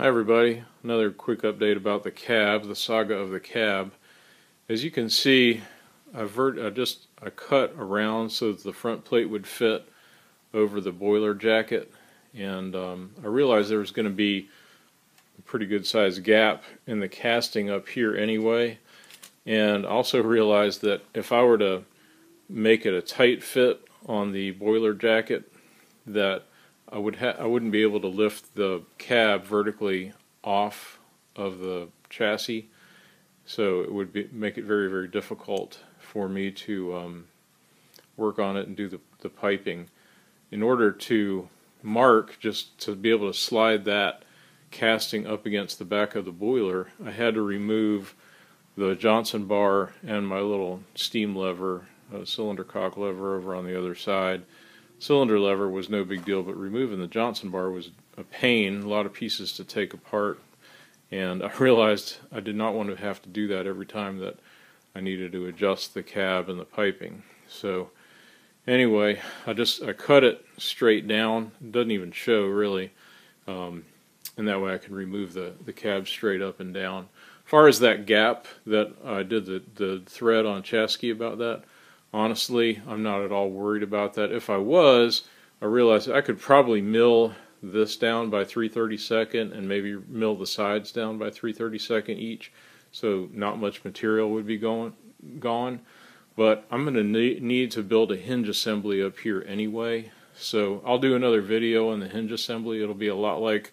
Hi everybody, another quick update about the cab, the saga of the cab. As you can see, I cut around so that the front plate would fit over the boiler jacket, and I realized there was going to be a pretty good sized gap in the casting up here anyway, and also realized that if I were to make it a tight fit on the boiler jacket, that I wouldn't be able to lift the cab vertically off of the chassis, so it would make it very, very difficult for me to work on it and do the piping. In order to mark, just to be able to slide that casting up against the back of the boiler, I had to remove the Johnson bar and my little steam lever, cylinder cock lever over on the other side. Cylinder lever was no big deal, but removing the Johnson bar was a pain, a lot of pieces to take apart, and I realized I did not want to have to do that every time that I needed to adjust the cab and the piping. So anyway, I cut it straight down. It doesn't even show really, and that way I can remove the cab straight up and down. As far as that gap that I did the thread on Chasky about that, honestly, I'm not at all worried about that. If I was, I realized I could probably mill this down by 3/32 and maybe mill the sides down by 3/32 each, so not much material would be gone. But I'm going to need to build a hinge assembly up here anyway, so I'll do another video on the hinge assembly. It'll be a lot like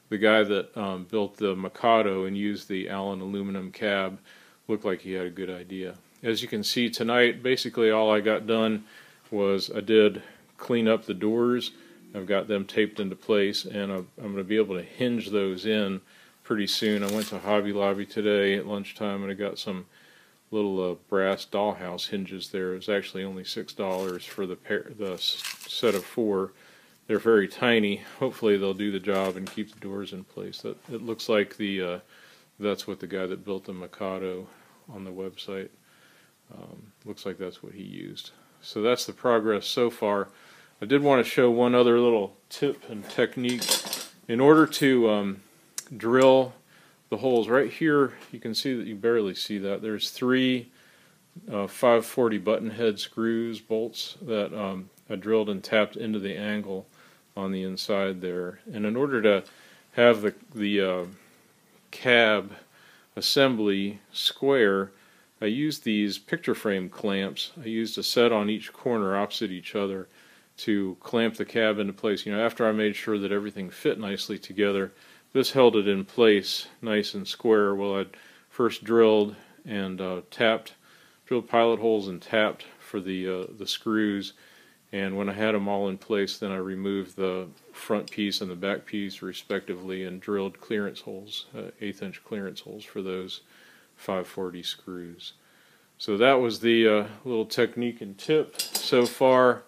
the guy that built the Mikado and used the Allen aluminum cab. Looked like he had a good idea. As you can see tonight, basically all I got done was I did clean up the doors. I've got them taped into place, and I'm going to be able to hinge those in pretty soon. I went to Hobby Lobby today at lunchtime and I got some little brass dollhouse hinges there. It was actually only $6 for the set of 4. They're very tiny. Hopefully they'll do the job and keep the doors in place. It looks like that's what the guy that built the Mikado on the website, looks like that's what he used. So that's the progress so far. I did want to show one other little tip and technique. In order to drill the holes right here, you can see that you barely see that. There's 3 540 button head screws, bolts that I drilled and tapped into the angle on the inside there. And in order to have the cab assembly square, I used these picture frame clamps. I used a set on each corner opposite each other to clamp the cab into place. You know, after I made sure that everything fit nicely together, this held it in place nice and square. Well, I'd first drilled and drilled pilot holes and tapped for the screws, and when I had them all in place, then I removed the front piece and the back piece respectively and drilled clearance holes, 1/8" clearance holes for those 540 screws. So that was the little technique and tip so far.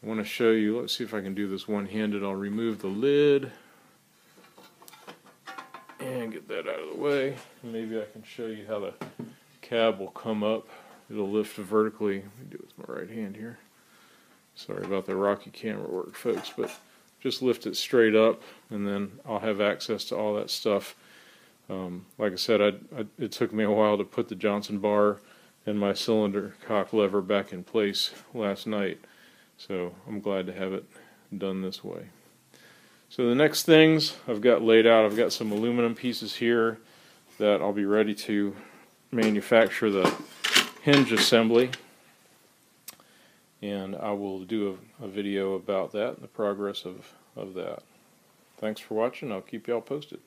I want to show you, let's see if I can do this one-handed. I'll remove the lid and get that out of the way. Maybe I can show you how the cab will come up. It'll lift vertically. Let me do it with my right hand here. Sorry about the rocky camera work, folks, but just lift it straight up, and then I'll have access to all that stuff. Like I said, it took me a while to put the Johnson bar and my cylinder cock lever back in place last night, so I'm glad to have it done this way. So the next things I've got laid out, I've got some aluminum pieces here that I'll be ready to manufacture the hinge assembly, and I will do a video about that and the progress of that. Thanks for watching. I'll keep y'all posted.